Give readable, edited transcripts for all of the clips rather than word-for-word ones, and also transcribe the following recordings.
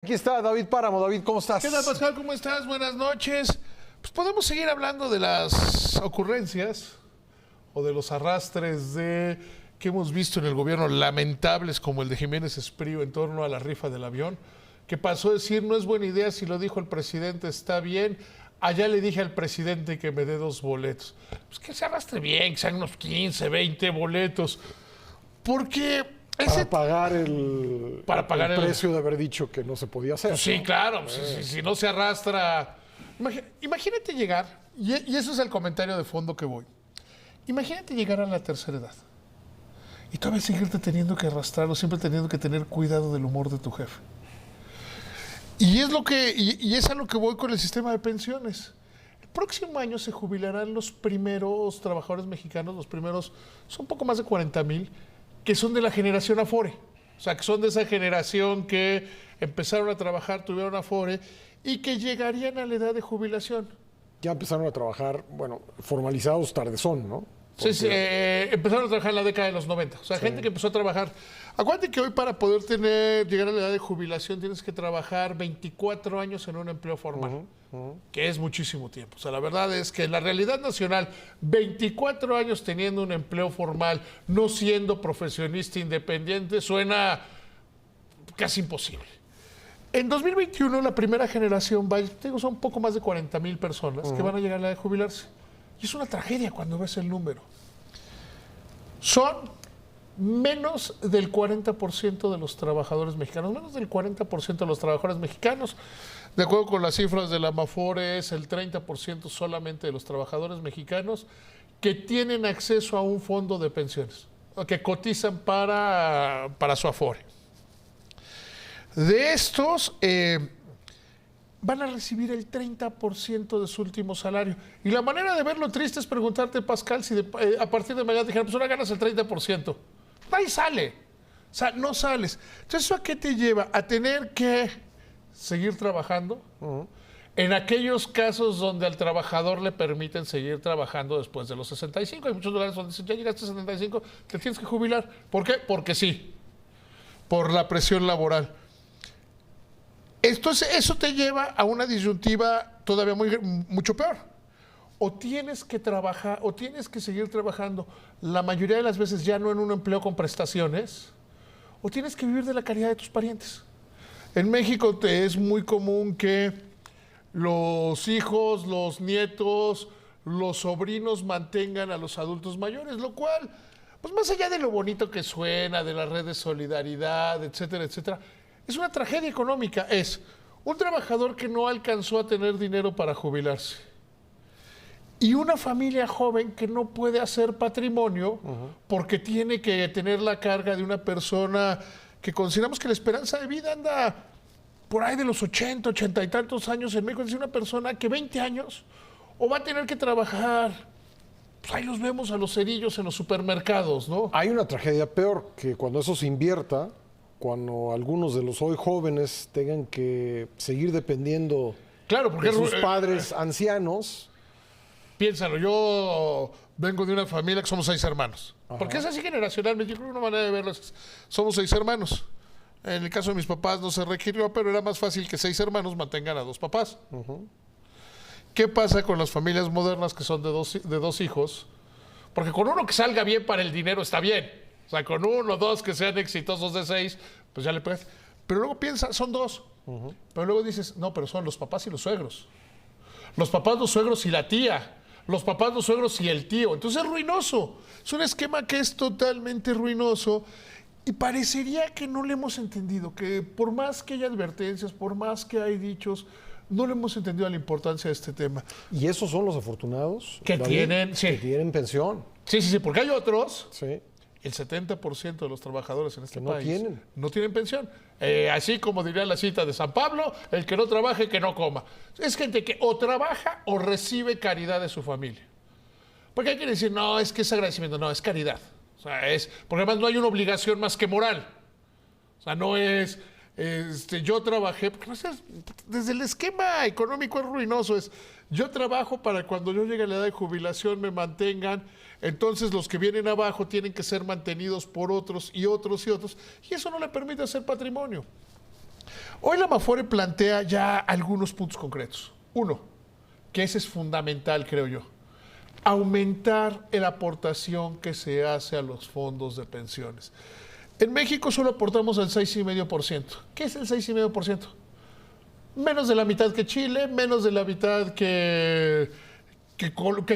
Aquí está David Páramo. David, ¿cómo estás? ¿Qué tal, Pascal? ¿Cómo estás? Buenas noches. Pues podemos seguir hablando de las ocurrencias o de los arrastres que hemos visto en el gobierno, lamentables como el de Jiménez Espriu en torno a la rifa del avión, que pasó a decir no es buena idea, si lo dijo el presidente está bien. Allá le dije al presidente que me dé 2 boletos. Pues que se arrastre bien, que sean unos 15, 20 boletos. Porque para pagar el precio de haber dicho que no se podía hacer. Pues sí, ¿no? Claro, si no se arrastra. Imagínate llegar, y eso es el comentario de fondo que voy. Imagínate llegar a la tercera edad y todavía seguirte teniendo que arrastrar o siempre teniendo que tener cuidado del humor de tu jefe. Y es a lo que voy con el sistema de pensiones. El próximo año se jubilarán los primeros trabajadores mexicanos, los primeros, son un poco más de 40,000, que son de la generación Afore. O sea, que son de esa generación que empezaron a trabajar, tuvieron Afore y que llegarían a la edad de jubilación. Ya empezaron a trabajar, bueno, formalizados tardezón, ¿no? Porque... Sí, empezaron a trabajar en la década de los 90. O sea, sí. Gente que empezó a trabajar. Acuérdate que hoy para poder llegar a la edad de jubilación tienes que trabajar 24 años en un empleo formal, que es muchísimo tiempo. O sea, la verdad es que en la realidad nacional, 24 años teniendo un empleo formal, no siendo profesionista independiente, suena casi imposible. En 2021, la primera generación, son un poco más de 40,000 personas que van a llegar a la edad de jubilarse. Y es una tragedia cuando ves el número. Son menos del 40% de los trabajadores mexicanos, menos del 40% de los trabajadores mexicanos. De acuerdo con las cifras de la Amafore, es el 30% solamente de los trabajadores mexicanos que tienen acceso a un fondo de pensiones, o que cotizan para su Afore. De estos... van a recibir el 30% de su último salario. Y la manera de verlo triste es preguntarte, Pascal, si a partir de mañana dijeran, pues ahora ganas el 30%. Ahí sale. O sea, no sales. Entonces, ¿eso a qué te lleva? A tener que seguir trabajando en aquellos casos donde al trabajador le permiten seguir trabajando después de los 65. Hay muchos lugares donde dicen, ya llegaste a 75, te tienes que jubilar. ¿Por qué? Porque sí. Por la presión laboral. Entonces, eso te lleva a una disyuntiva todavía mucho peor. O tienes que trabajar, o tienes que seguir trabajando, la mayoría de las veces ya no en un empleo con prestaciones, o tienes que vivir de la caridad de tus parientes. En México es muy común que los hijos, los nietos, los sobrinos mantengan a los adultos mayores, lo cual, pues más allá de lo bonito que suena, de la red de solidaridad, etcétera, etcétera, es una tragedia económica. Es un trabajador que no alcanzó a tener dinero para jubilarse y una familia joven que no puede hacer patrimonio porque tiene que tener la carga de una persona que consideramos que la esperanza de vida anda por ahí de los 80 y tantos años en México. Es decir, una persona que 20 años o va a tener que trabajar. Pues ahí los vemos a los cerillos en los supermercados, ¿no? Hay una tragedia peor, que cuando eso se invierta, cuando algunos de los hoy jóvenes tengan que seguir dependiendo de sus padres ancianos. Piénsalo, yo vengo de una familia que somos 6 hermanos. Ajá. Porque es así generacionalmente, yo creo que una manera de verlo es, somos 6 hermanos. En el caso de mis papás no se requirió, pero era más fácil que 6 hermanos mantengan a 2 papás. ¿Qué pasa con las familias modernas que son de dos hijos? Porque con uno que salga bien para el dinero está bien. O sea, con 1 o 2 que sean exitosos de 6, pues ya le pegas. Pero luego piensa, son 2. Pero luego dices, no, pero son los papás y los suegros. Los papás, los suegros y la tía. Los papás, los suegros y el tío. Entonces es ruinoso. Es un esquema que es totalmente ruinoso. Y parecería que no le hemos entendido. Que por más que haya advertencias, por más que hay dichos, no le hemos entendido la importancia de este tema. ¿Y esos son los afortunados? Que tienen, sí. Que tienen pensión. Sí, porque hay otros. Sí. El 70% de los trabajadores en este país no tienen pensión. Así como diría la cita de San Pablo, el que no trabaje, que no coma. Es gente que o trabaja o recibe caridad de su familia. Porque hay que decir, no, es que es agradecimiento. No, es caridad. O sea, porque además no hay una obligación más que moral. O sea, no es... yo trabajé, porque desde el esquema económico es ruinoso, yo trabajo para cuando yo llegue a la edad de jubilación me mantengan, entonces los que vienen abajo tienen que ser mantenidos por otros y otros y otros, y eso no le permite hacer patrimonio. Hoy la Amafore plantea ya algunos puntos concretos. Uno, que ese es fundamental, creo yo. Aumentar la aportación que se hace a los fondos de pensiones. En México solo aportamos el 6,5%. ¿Qué es el 6,5%? Menos de la mitad que Chile, menos de la mitad que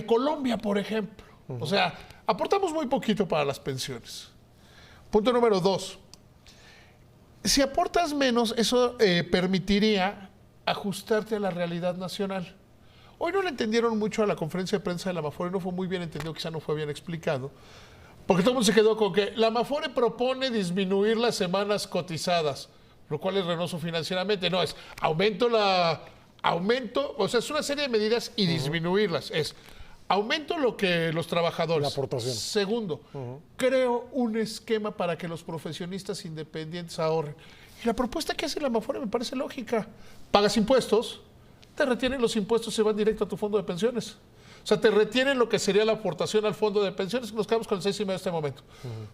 Colombia, por ejemplo. O sea, aportamos muy poquito para las pensiones. Punto número 2. Si aportas menos, eso permitiría ajustarte a la realidad nacional. Hoy no le entendieron mucho a la conferencia de prensa de la Amafore, no fue muy bien entendido, quizá no fue bien explicado, porque todo el mundo se quedó con que la Amafore propone disminuir las semanas cotizadas, lo cual es renoso financieramente. No, es aumento, o sea, es una serie de medidas y disminuirlas. Es aumento lo que los trabajadores. La aportación. Segundo, creo un esquema para que los profesionistas independientes ahorren. Y la propuesta que hace la Amafore me parece lógica. Pagas impuestos, te retienen los impuestos, se van directo a tu fondo de pensiones. O sea, te retienen lo que sería la aportación al fondo de pensiones, y nos quedamos con el 6,5% en este momento.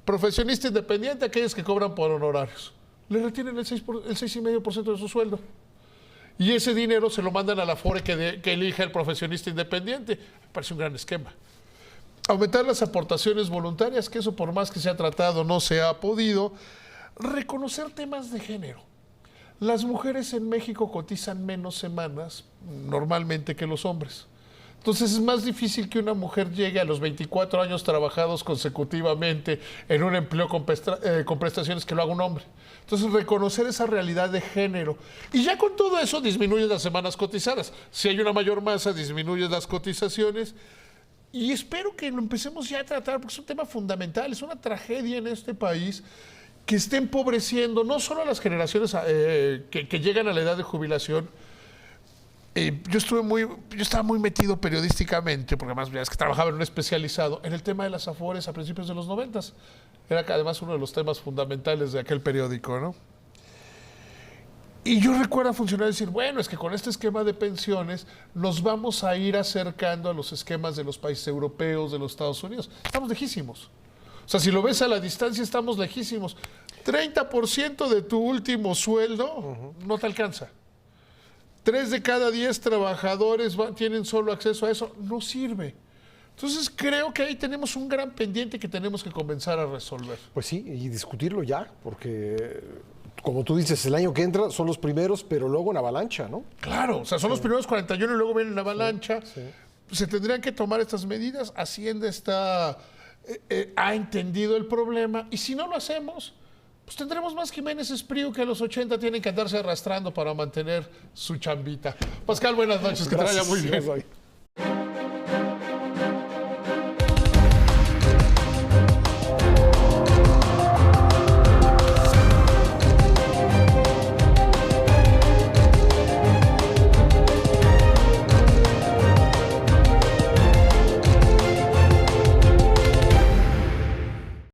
Profesionista independiente, aquellos que cobran por honorarios. Le retienen el 6,5% de su sueldo. Y ese dinero se lo mandan a la Afore que elija el profesionista independiente. Me parece un gran esquema. Aumentar las aportaciones voluntarias, que eso por más que se ha tratado no se ha podido. Reconocer temas de género. Las mujeres en México cotizan menos semanas normalmente que los hombres. Entonces es más difícil que una mujer llegue a los 24 años trabajados consecutivamente en un empleo con prestaciones que lo haga un hombre. Entonces reconocer esa realidad de género. Y ya con todo eso disminuyes las semanas cotizadas. Si hay una mayor masa, disminuyes las cotizaciones. Y espero que lo empecemos ya a tratar, porque es un tema fundamental, es una tragedia en este país que esté empobreciendo no solo a las generaciones que llegan a la edad de jubilación. Yo estaba muy metido periodísticamente, porque además es que trabajaba en un especializado, en el tema de las Afores a principios de los 90. Era además uno de los temas fundamentales de aquel periódico, ¿no? Y yo recuerdo a funcionarios decir, bueno, es que con este esquema de pensiones nos vamos a ir acercando a los esquemas de los países europeos, de los Estados Unidos. Estamos lejísimos. O sea, si lo ves a la distancia, estamos lejísimos. 30% de tu último sueldo no te alcanza. 3 de cada 10 trabajadores tienen solo acceso a eso. No sirve. Entonces creo que ahí tenemos un gran pendiente que tenemos que comenzar a resolver. Pues sí, y discutirlo ya, porque como tú dices, el año que entra son los primeros, pero luego en avalancha, ¿no? Claro, o sea, son los primeros 41 y luego viene en avalancha. Sí. Se tendrían que tomar estas medidas. Hacienda ha entendido el problema, y si no lo hacemos, pues tendremos más Jiménez Espriu que a los 80 tienen que andarse arrastrando para mantener su chambita. Pascal, buenas noches, que te vaya muy bien.